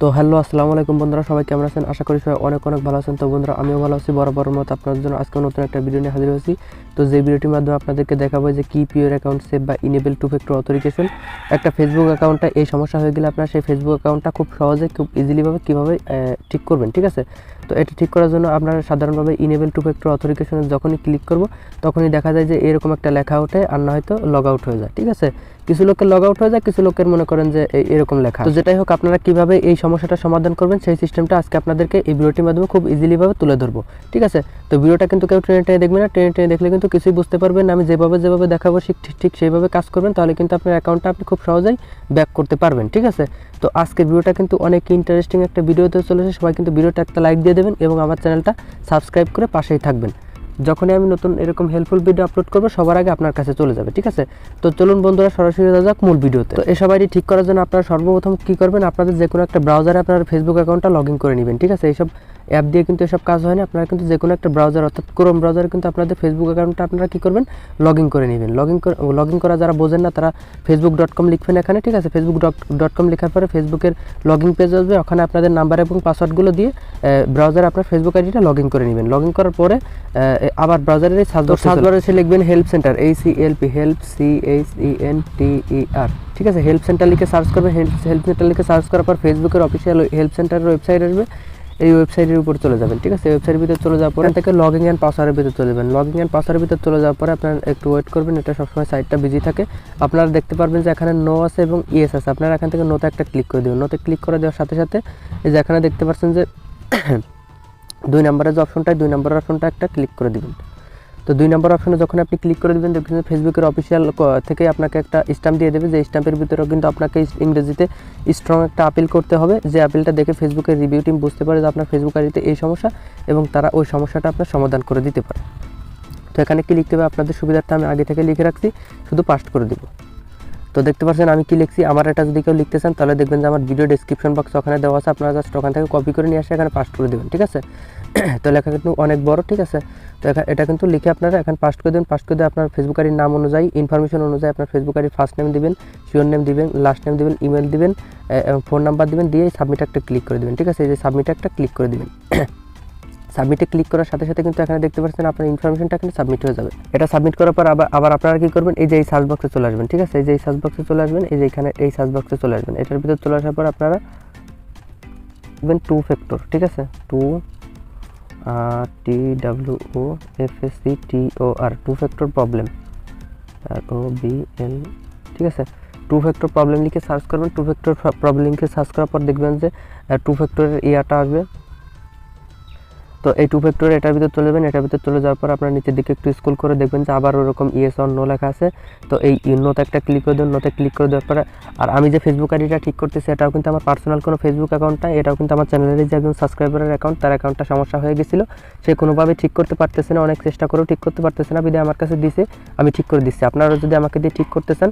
তো হ্যালো আসসালামু আলাইকুম বন্ধুরা, সবাই কেমন আছেন? আশা করি সবাই অনেক ভালো আছেন। তো বন্ধুরা, আমিও ভালো আছি। বরাবর মতো আপনাদের জন্য আজকে নতুন একটা ভিডিও নিয়ে হাজির হয়েছি। তো যে ভিডিওটির মাধ্যমে আপনাদেরকে দেখাবো যে কিপ ইউর অ্যাকাউন্ট সেভ বা ইনেবল টু ফ্যাক্টর অথেন্টিকেশন। একটা ফেসবুক অ্যাকাউন্টে এই সমস্যা হয়ে গেলে আপনার সেই ফেসবুক অ্যাকাউন্টটা খুব সহজে খুব ইজিলিভাবে কীভাবে ঠিক করবেন, ঠিক আছে? তো এটা ঠিক করার জন্য আপনারা সাধারণভাবে ইনেবল টু ফ্যাক্টর অথেন্টিকেশনে যখনই ক্লিক করব তখনই দেখা যায় যে এরকম একটা লেখা ওঠে, আর না হয়তো লগ আউট হয়ে যায়, ঠিক আছে? কিছু লোকের লগ আউট হয়ে যায়, কিছু লোকের মনে করেন যে এরকম লেখা। তো যেটাই হোক, আপনারা কিভাবে এই সমস্যাটা সমাধান করবেন সেই সিস্টেমটা আজকে আপনাদেরকে এই ভিডিওটির মাধ্যমে খুব ইজিলিভাবে তুলে ধরবো, ঠিক আছে? তো ভিডিওটা কিন্তু কেউ টেনে টেনে দেখবেন না। টেনে টেনে দেখলে কিন্তু কিছুই বুঝতে পারবেন না। আমি যেভাবে দেখাবো ঠিক সেইভাবে কাজ করবেন, তাহলে কিন্তু আপনার অ্যাকাউন্টটা আপনি খুব সহজেই ব্যাক করতে পারবেন, ঠিক আছে? তো আজকের ভিডিওটা কিন্তু অনেক ইন্টারেস্টিং একটা ভিডিওতে চলেছে। সবাই কিন্তু ভিডিওটা একটা লাইক দিয়ে দেবেন এবং আমার চ্যানেলটা সাবস্ক্রাইব করে পাশেই থাকবেন। যখনই আমি নতুন এরকম হেল্পফুল ভিডিও আপলোড করবো সবার আগে আপনার কাছে চলে যাবে, ঠিক আছে? তো চলুন বন্ধুরা, সরাসরি যাক মূল ভিডিওতে। তো এসব আইডি ঠিক করার জন্য আপনারা সর্বপ্রথম কী করবেন, আপনাদের যে কোনো একটা ব্রাউজারে আপনার ফেসবুক অ্যাকাউন্টটা লগ ইন করে নেবেন, ঠিক আছে? এইসব অ্যাপ দিয়ে কিন্তু এসব কাজ হয় না। আপনারা কিন্তু যে কোনো একটা ব্রাউজার, অর্থাৎ ক্রোম ব্রাউজারে কিন্তু আপনাদের ফেসবুক অ্যাকাউন্টটা আপনারা কী করবেন, লগ ইন করে নেবেন। লগ ইন করা যারা বোঝেন না তারা facebook.com লিখবেন এখানে, ঠিক আছে? facebook.com লেখার পরে ফেসবুকের লগ ইন পেজ আসবে। ওখানে আপনাদের নাম্বার এবং পাসওয়ার্ডগুলো দিয়ে ব্রাউজারে আপনার ফেসবুক আইডিটা লগ ইন করে নেবেন। লগ ইন করার পরে আবার ব্রাউজারের এই সার্চ বারে এসে লিখবেন help centre, HELP, help CHENTER, ঠিক আছে? হেল্প সেন্টার লিখে সার্চ করবেন। হেল্প সেন্টার লিখে সার্চ করার পর ফেসবুকের অফিসিয়াল হেল্প সেন্টারের ওয়েবসাইট আসবে। এই ওয়েবসাইটের উপর চলে যাবেন, ঠিক আছে? ওয়েবসাইটের ভিতরে চলে যাওয়ার পরে থেকে লগইন অ্যান্ড পাসওয়ার্ডের ভিতরে চলে যাবেন। লগইন অ্যান্ড পাসওয়ার্ডের ভিতরে চলে যাওয়ার পরে আপনারা একটু ওয়েট করবেন। এটা সবসময় সাইটটা বিজি থাকে। আপনারা দেখতে পারবেন যে এখানে নো আছে এবং ইয়েস আছে। আপনারা এখান থেকে নোতে একটা ক্লিক করে দেবেন। নোতে ক্লিক করে দেওয়ার সাথে সাথে এই যে এখানে দেখতে পাচ্ছেন যে 2 নম্বরের যে অপশনটা, 2 নম্বরের অপশনটা একটা ক্লিক করে দিবেন। তো 2 নম্বর অপশনে যখন আপনি ক্লিক করে দেবেন, দেখবেন যে ফেসবুকের অফিসিয়াল থেকে আপনাকে একটা স্ট্যাম্প দিয়ে দেবে। যে স্ট্যাম্পের ভিতরেও কিন্তু আপনাকে ইংরেজিতে স্ট্রং একটা আপিল করতে হবে, যে আপিলটা দেখে ফেসবুকের রিভিউ টিম বুঝতে পারে যে আপনার ফেসবুক আইডিতে এই সমস্যা এবং তারা ওই সমস্যাটা আপনার সমাধান করে দিতে পারে। তো এখানে কি লিখতে হবে আপনাদের সুবিধার্থে আমি আগে থেকে লিখে রাখছি, শুধু পাস্ট করে দিব। তো দেখতে পাচ্ছেন আমি কি লিখছি। আমার এটা যদি কেউ লিখতে চান তাহলে দেখবেন যে আমার ভিডিও ডেসক্রিপশন বক্স ওখানে দেওয়া আছে। আপনারা জাস্ট ওখান থেকে কপি করে নিয়ে আসে এখানে পাস্ট করে দেবেন, ঠিক আছে? তো লেখা কিন্তু অনেক বড়, ঠিক আছে? তো এটা কিন্তু লিখে আপনারা এখানে পাস্ট করে দেবেন। পাস্ট করে দিয়ে আপনার ফেসবুক আইডির নাম অনুযায়ী, ইনফরমেশন অনুযায়ী আপনার ফেসবুক আইডির ফার্স্ট নেম দিবেন, শিওর নেম দিবেন, লাস্ট নেম দিবেন, ইমেল দিবেন এবং ফোন নাম্বার দিবেন, দিয়ে সাবমিট একটা ক্লিক করে দেবেন, ঠিক আছে? এই যে সাবমিট একটা ক্লিক করে দেবেন। সাবমিটে ক্লিক করার সাথে সাথে কিন্তু এখানে দেখতে পাচ্ছেন আপনার ইনফরমেশনটা এখানে সাবমিট হয়ে যাবে। এটা সাবমিট করার পর আবার আপনারা কি করবেন, এই যে এই সার্চ বক্সে চলে আসবেন, ঠিক আছে? এই যে এই সার্চ বক্সে চলে আসবেন, এই যে এখানে এই সার্চ বক্সে চলে আসবেন। এটার ভিতরে চলে আসার পর আপনারা দেখবেন টু ফ্যাক্টর, ঠিক আছে? TWOFACTOR, two factor problem, ROBL, ঠিক আছে? টু ফ্যাক্টর প্রবলেম লিখে সার্চ করবেন। টু ফ্যাক্টর প্রবলেম লিখে সার্চ করার পর দেখবেন যে টু ফ্যাক্টরের ইয়াটা আসবে। তো এই টু ফ্যাক্টর এটার ভিতরে চলে যাবেন। এটার ভিতরে চলে যাওয়ার পর আপনার নিচের দিকে একটু স্ক্রল করে দেখবেন যে আবার ওরকম ইয়েস অর নো লেখা আছে। তো এই নোতে একটা ক্লিক করে দেবেন। নোতে ক্লিক করে দেওয়ার পরে আর আমি যে ফেসবুক আইডিটা ঠিক করতেছি এটাও কিন্তু আমার পার্সোনাল কোনো ফেসবুক অ্যাকাউন্টটা, এটাও কিন্তু আমার চ্যানেলের যে একজন সাবস্ক্রাইবারের অ্যাকাউন্ট, তার অ্যাকাউন্টটা সমস্যা হয়ে গেছিলো। সে কোনোভাবে ঠিক করতে পারতেছে না, অনেক চেষ্টা করেও ঠিক করতে পারতেছে না, বিধায় আমার কাছে দিছে, আমি ঠিক করে দিচ্ছি। আপনারা যদি আমাকে দিয়ে ঠিক করতে চান,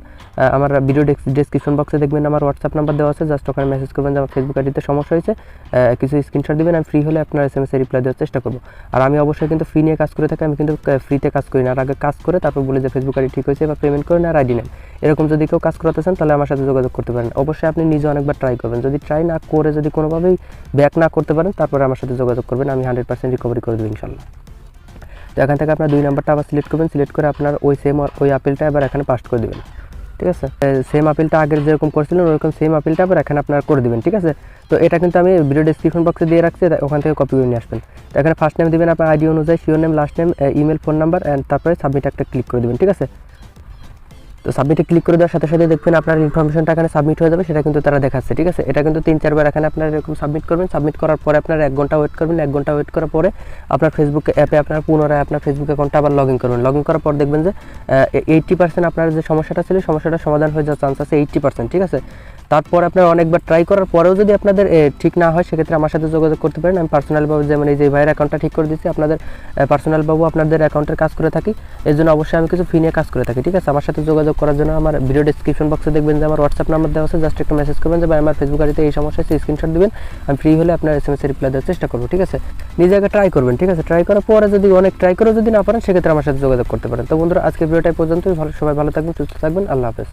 আমার ভিডিও ডেসক্রিপশন বক্সে দেখবেন আমার হোয়াটসঅ্যাপ নাম্বার দেওয়া আছে। জাস্ট ওখানে মেসেজ করবেন যে আমার ফেসবুক আইডিতে সমস্যা হয়েছে, কিছু স্ক্রিনশট দেবেন। আমি ফ্রি হলে আপনার SMS এ রিপ্লাই দেওয়ার চেষ্টা করবো। আর আমি অবশ্যই কিন্তু ফ্রি নিয়ে কাজ করে থাকি, আমি কিন্তু ফ্রিতে কাজ করি না। আর আগে কাজ করে তারপর বলে যে ফেসবুক আইডি ঠিক হয়েছে বা পেমেন্ট করেন আর আইডি নেন। এরকম যদি কেউ কাজ করাতে চান তাহলে আমার সাথে যোগাযোগ করতে পারেন। অবশ্যই আপনি নিজে অনেকবার ট্রাই করবেন। যদি ট্রাই না করে যদি কোনোভাবেই ব্যাক না করতে পারেন তারপরে আমার সাথে যোগাযোগ করবেন, আমি 100% রিকভারি করে দেবো ইনশাল্লাহ। তো এখান থেকে আপনার 2 নাম্বারটা আবার সিলেক্ট করবেন। সিলেক্ট করে আপনার ওই আপিলটা এবার এখানে পাস্ট করে দেবেন, ঠিক আছে? সেম আপিলটা আগের যেরকম করছিলেন ওরকম সেম আপিলটা আবার এখানে আপনারা করে দেবেন, ঠিক আছে? তো এটা কিন্তু আমি ভিডিও ডেসক্রিপশন বক্সে দিয়ে রাখছি, ওখান থেকে কপি করে নিয়ে আসবেন। তো এখানে ফার্স্ট নেম দেবেন আপনার আইডি অনুযায়ী, sure name, last name, email, phone number and তারপরে সাবমিট একটা ক্লিক করে দেবেন, ঠিক আছে? তো সাবমিটে ক্লিক করে দেওয়ার সাথে সাথে দেখবেন আপনার ইনফরমেশনটা এখানে সাবমিট হয়ে যাবে, সেটা কিন্তু তারা দেখাচ্ছে, ঠিক আছে? এটা কিন্তু 3-4 বার এখানে আপনারা এরকম সাবমিট করবেন। সাবমিট করার পরে আপনার 1 ঘন্টা ওয়েট করবেন। 1 ঘন্টা ওয়েট করার পরে আপনার ফেসবুক অ্যাপে আপনার পুনরায় আপনার ফেসবুক অ্যাকাউন্টটা আবার লগ ইন করবেন। লগ ইন করার পর দেখবেন যে 80% আপনার যে সমস্যাটা ছিল সমস্যাটা সমাধান হয়ে যাওয়ার চান্স আছে 80%, ঠিক আছে? তারপর আপনার অনেকবার ট্রাই করার পরেও যদি আপনাদের ঠিক না হয় সেক্ষেত্রে আমার সাথে যোগাযোগ করতে পারেন। আমি পার্সোনালভাবে যেমন এই যে ভাইয়ের অ্যাকাউন্টটা ঠিক করে দিচ্ছি, আপনাদের পার্সোনালভাবেও আপনাদের অ্যাকাউন্টের কাজ করে থাকি। এই জন্য অবশ্যই আমি কিছু ফি নিয়ে কাজ করে থাকি, ঠিক আছে? আমার সাথে যোগাযোগ করার জন্য আমার ভিডিও ডেসক্রিপশন বক্সে দেখবেন যে আমার হোয়াটসঅ্যাপ নাম্বার দেওয়া আছে। জাস্ট একটা মেসেজ করবেন যে ভাই আমার ফেসবুক আইডিতে এই সমস্যা আছে, স্ক্রিনশট দিবেন। আমি ফ্রি হলে আপনার SMS এ রিপ্লাই দেওয়ার চেষ্টা করবো, ঠিক আছে? নিজে আগে ট্রাই করবেন, ঠিক আছে? ট্রাই করার পরে যদি অনেক ট্রাই করেও যদি না পারেন সেক্ষেত্রে আমার সাথে যোগাযোগ করতে পারেন। তো বন্ধুরা, আজকে ভিডিওটা পর্যন্তই। সবাই ভালো থাকবেন, সুস্থ থাকবেন। আল্লাহ হাফেজ।